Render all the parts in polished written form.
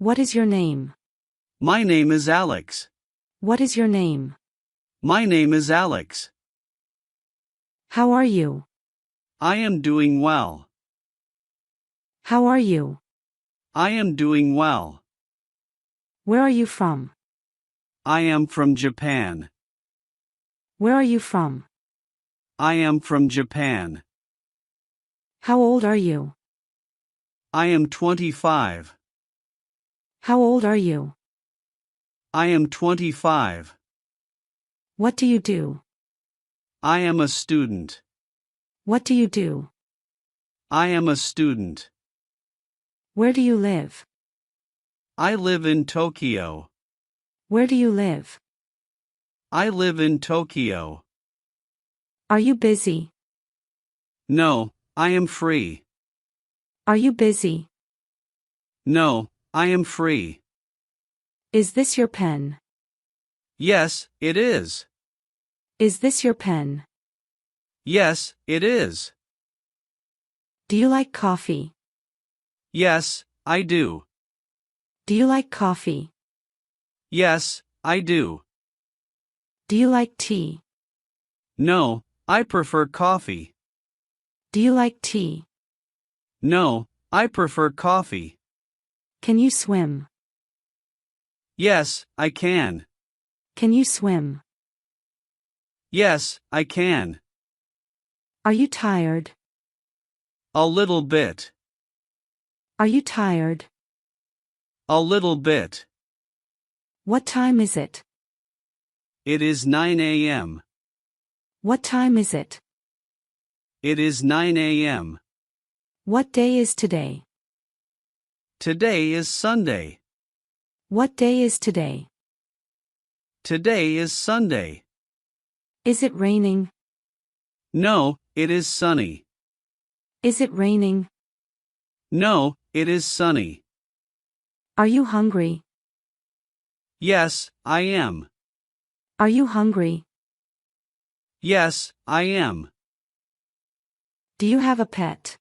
What is your name? My name is Alex. What is your name? My name is Alex. How are you? I am doing well. How are you? I am doing well. Where are you from? I am from Japan. Where are you from? I am from Japan. How old are you? I am 25. How old are you? I am 25. What do you do? I am a student. What do you do? I am a student. Where do you live? I live in Tokyo. Where do you live? I live in Tokyo. Are you busy? No, I am free. Are you busy? No, I am free. Is this your pen? Yes, it is. Is this your pen? Yes, it is. Do you like coffee? Yes, I do. Do you like coffee? Yes, I do. Do you like tea? No, I prefer coffee. Do you like tea? No, I prefer coffee. Can you swim? Yes, I can. Can you swim? Yes, I can. Are you tired? A little bit. Are you tired? A little bit. What time is it? It is 9 a.m. What time is it? It is 9 a.m. What day is today? Today is Sunday. What day is today? Today is Sunday. Is it raining? No, it is sunny. Is it raining? No, it is sunny. Are you hungry? Yes, I am. Are you hungry? Yes, I am. Do you have a pet?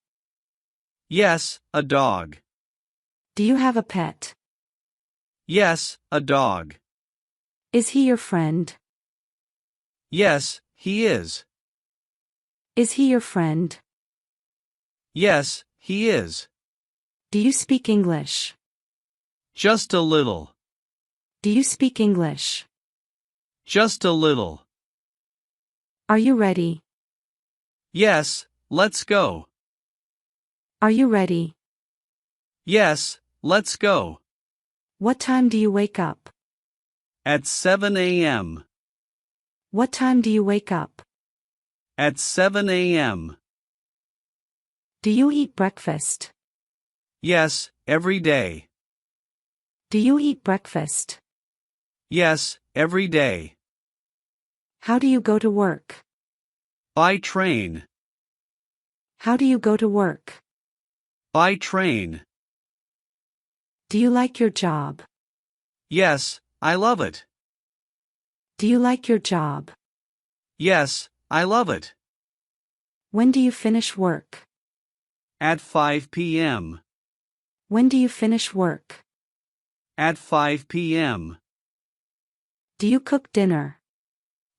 Yes, a dog. Do you have a pet? Yes, a dog. Is he your friend? Yes, he is. Is he your friend? Yes, he is. Do you speak English? Just a little. Do you speak English? Just a little. Are you ready? Yes, let's go. Are you ready? Yes, let's go. What time do you wake up? At 7 a.m. What time do you wake up? At 7 a.m. Do you eat breakfast? Yes, every day. Do you eat breakfast? Yes, every day. How do you go to work? By train. How do you go to work? By train. Do you like your job? Yes, I love it. Do you like your job? Yes, I love it. When do you finish work? At 5 p.m. When do you finish work? At 5 p.m. Do you cook dinner?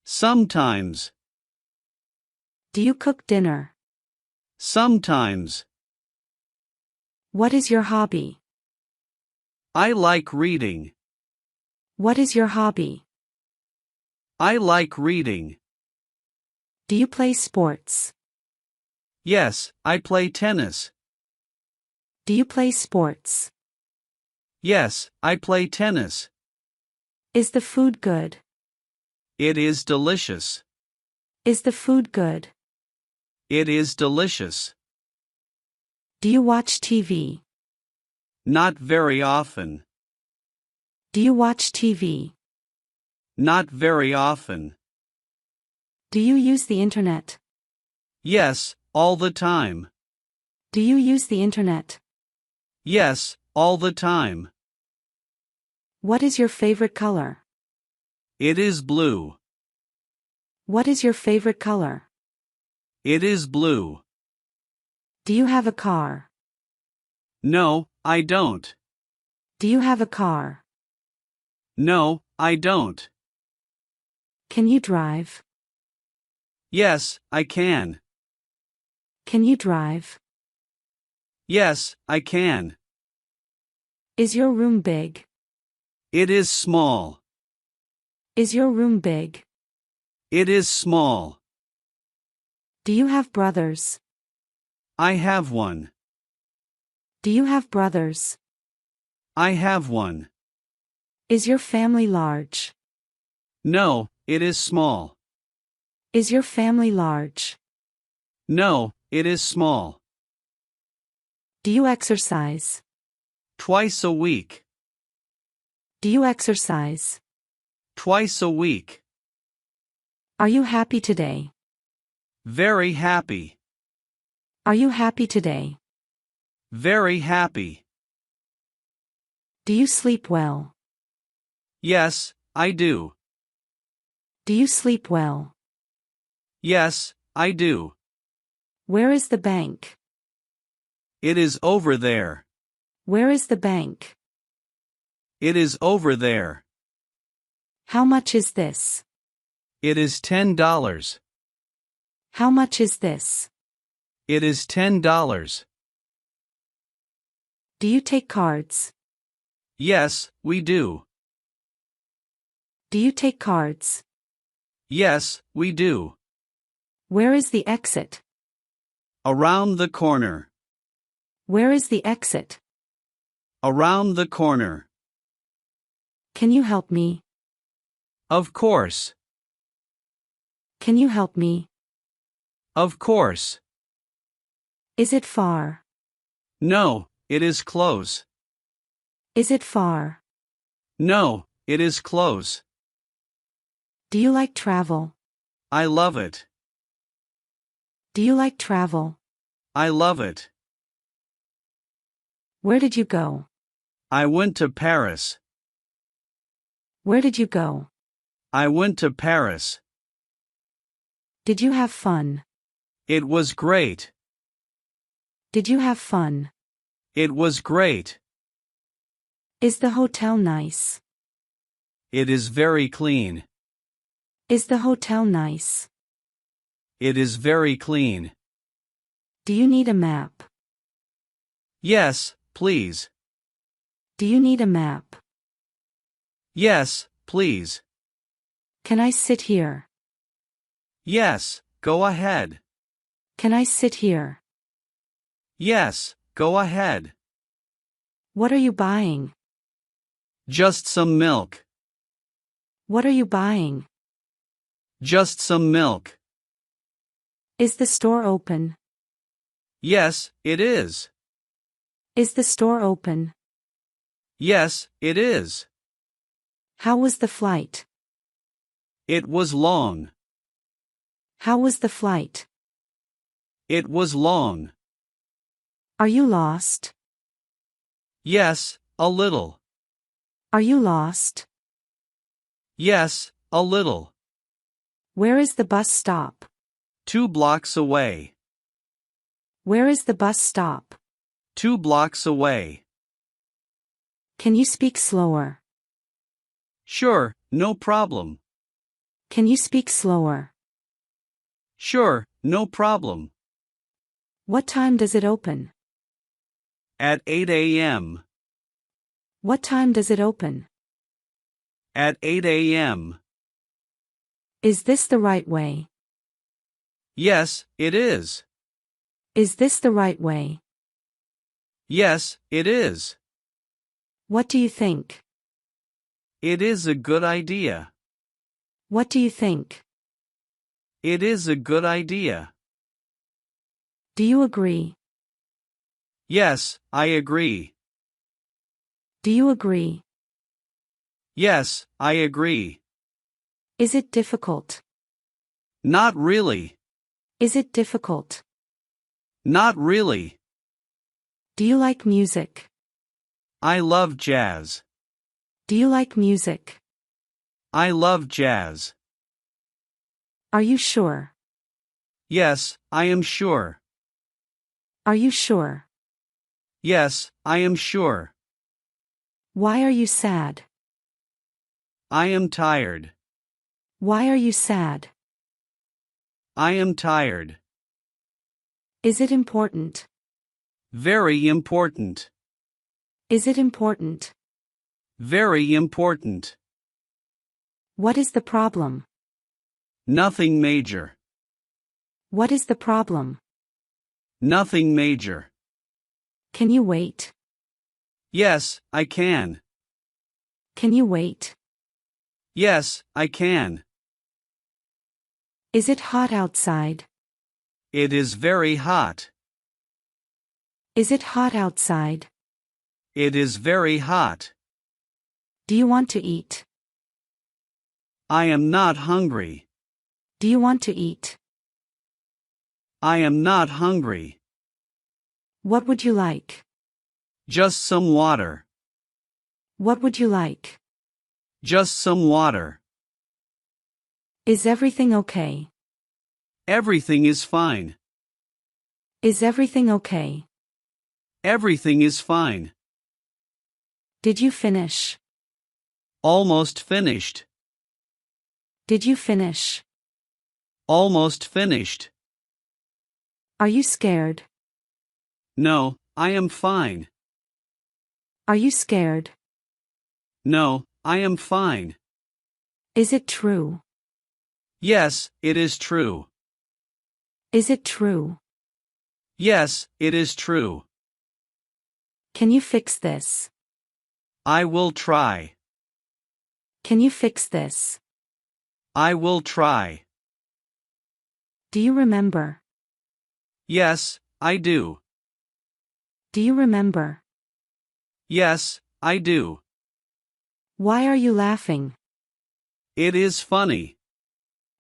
Sometimes. Do you cook dinner? Sometimes. What is your hobby? I like reading. What is your hobby? I like reading. Do you play sports? Yes, I play tennis. Do you play sports? Yes, I play tennis. Is the food good? It is delicious. Is the food good? It is delicious. Do you watch TV? Not very often. Do you watch TV? Not very often. Do you use the internet? Yes, all the time. Do you use the internet? Yes, all the time. What is your favorite color? It is blue. What is your favorite color? It is blue. Do you have a car? No, I don't. Do you have a car? No, I don't. Can you drive? Yes, I can. Can you drive? Yes, I can. Is your room big? It is small. Is your room big? It is small. Do you have brothers? I have one. Do you have brothers? I have one. Is your family large? No, it is small. Is your family large? No, it is small. Do you exercise? Twice a week. Do you exercise? Twice a week. Are you happy today? Very happy. Are you happy today? Very happy. Do you sleep well? Yes, I do. Do you sleep well? Yes, I do. Where is the bank? It is over there. Where is the bank? It is over there. How much is this? It is $10. How much is this? It is $10. Do you take cards? Yes, we do. Do you take cards? Yes, we do. Where is the exit? Around the corner. Where is the exit? Around the corner. Can you help me? Of course. Can you help me? Of course. Is it far? No, it is close. Is it far? No, it is close. Do you like travel? I love it. Do you like travel? I love it. Where did you go? I went to Paris. Where did you go? I went to Paris. Did you have fun? It was great. Did you have fun? It was great. Is the hotel nice? It is very clean. Is the hotel nice? It is very clean. Do you need a map? Yes, please. Do you need a map? Yes, please. Can I sit here? Yes, go ahead. Can I sit here? Yes, go ahead. What are you buying? Just some milk. What are you buying? Just some milk. Is the store open? Yes, it is. Is the store open? Yes, it is. How was the flight? It was long. How was the flight? It was long. Are you lost? Yes, a little. Are you lost? Yes, a little. Where is the bus stop? 2 blocks away. Where is the bus stop? 2 blocks away. Can you speak slower? Sure, no problem. Can you speak slower? Sure, no problem. What time does it open? At 8 a.m. What time does it open? At 8 a.m. Is this the right way? Yes, it is. Is this the right way? Yes, it is. What do you think? It is a good idea. What do you think? It is a good idea. Do you agree? Yes, I agree. Do you agree? Yes, I agree. Is it difficult? Not really. Is it difficult? Not really. Do you like music? I love jazz. Do you like music? I love jazz. Are you sure? Yes, I am sure. Are you sure? Yes, I am sure. Why are you sad? I am tired. Why are you sad? I am tired. Is it important? Very important. Is it important? Very important. What is the problem? Nothing major. What is the problem? Nothing major. Can you wait? Yes, I can. Can you wait? Yes, I can. Is it hot outside? It is very hot. Is it hot outside? It is very hot. Do you want to eat? I am not hungry. Do you want to eat? I am not hungry. What would you like? Just some water. What would you like? Just some water. Is everything okay? Everything is fine. Is everything okay? Everything is fine. Did you finish? Almost finished. Did you finish? Almost finished. Are you scared? No, I am fine. Are you scared? No, I am fine. Is it true? Yes, it is true. Is it true? Yes, it is true. Can you fix this? I will try. Can you fix this? I will try. Do you remember? Yes, I do. Do you remember? Yes, I do. Why are you laughing? It is funny.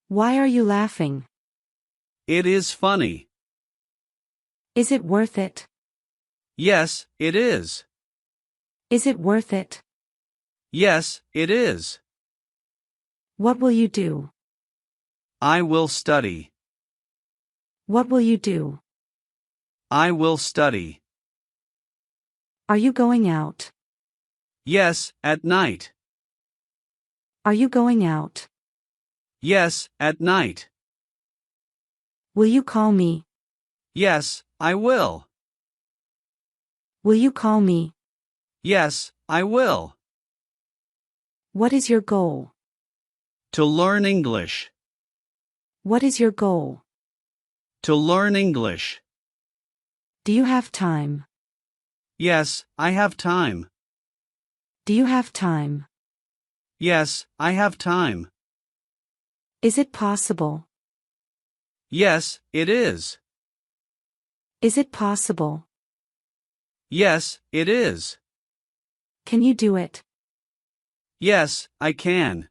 Why are you laughing? It is funny. Is it worth it? Yes, it is. Is it worth it? Yes, it is. What will you do? I will study. What will you do? I will study. Are you going out? Yes, at night. Are you going out? Yes, at night. Will you call me? Yes, I will. Will you call me? Yes, I will. What is your goal? To learn English. What is your goal? To learn English. Do you have time? Yes, I have time. Do you have time? Yes, I have time. Is it possible? Yes, it is. Is it possible? Yes, it is. Can you do it? Yes, I can.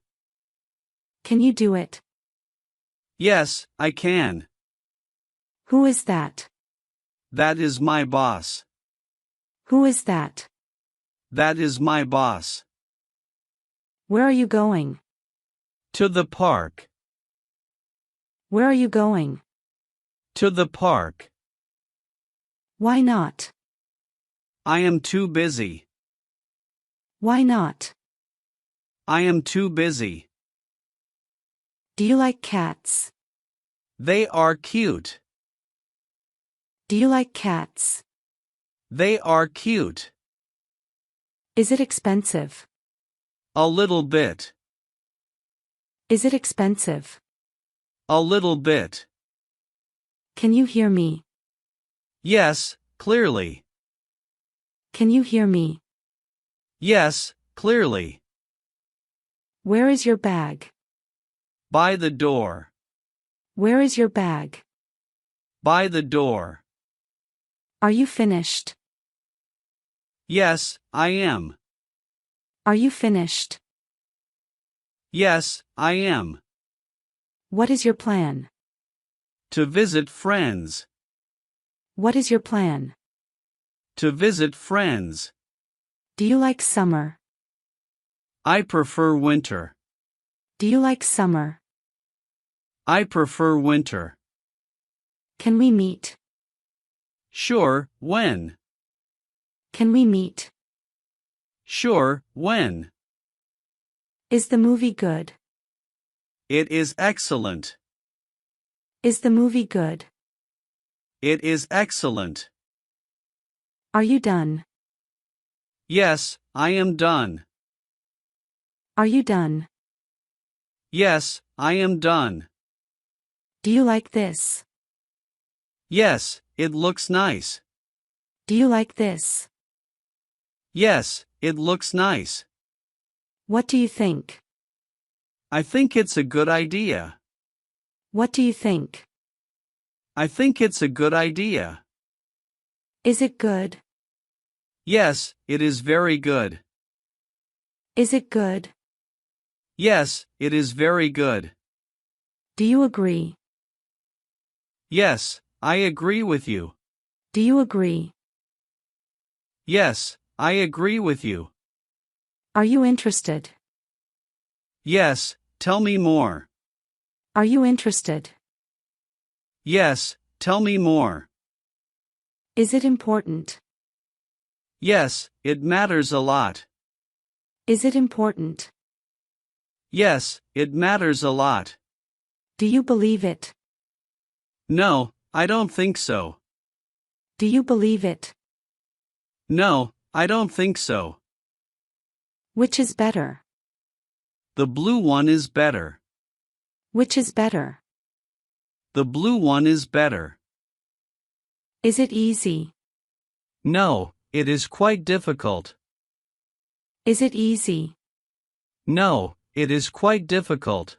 Can you do it? Yes, I can. Who is that? That is my boss. Who is that? That is my boss. Where are you going? To the park. Where are you going? To the park. Why not? I am too busy. Why not? I am too busy. Do you like cats? They are cute. Do you like cats? They are cute. Is it expensive? A little bit. Is it expensive? A little bit. Can you hear me? Yes, clearly. Can you hear me? Yes, clearly. Where is your bag? By the door. Where is your bag? By the door. Are you finished? Yes, I am. Are you finished? Yes, I am. What is your plan? To visit friends. What is your plan? To visit friends. Do you like summer? I prefer winter. Do you like summer? I prefer winter. Can we meet? Sure, when? Can we meet? Sure, when? Is the movie good? It is excellent. Is the movie good? It is excellent. Are you done? Yes, I am done. Are you done? Yes, I am done. Do you like this? Yes, it looks nice. Do you like this? Yes, it looks nice. What do you think? I think it's a good idea. What do you think? I think it's a good idea. Is it good? Yes, it is very good. Is it good? Yes, it is very good. Do you agree? Yes, I agree with you. Do you agree? Yes, I agree with you. Are you interested? Yes, tell me more. Are you interested? Yes, tell me more. Is it important? Yes, it matters a lot. Is it important? Yes, it matters a lot. Do you believe it? No, I don't think so. Do you believe it? No, I don't think so. Which is better? The blue one is better. Which is better? The blue one is better. Is it easy? No, it is quite difficult. Is it easy? No, it is quite difficult.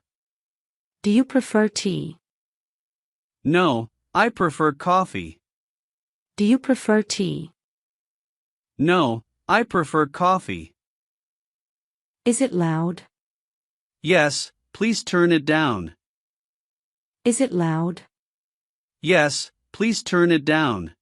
Do you prefer tea? No, I prefer coffee. Do you prefer tea? No, I prefer coffee. Is it loud? Yes, please turn it down. Is it loud? Yes, please turn it down.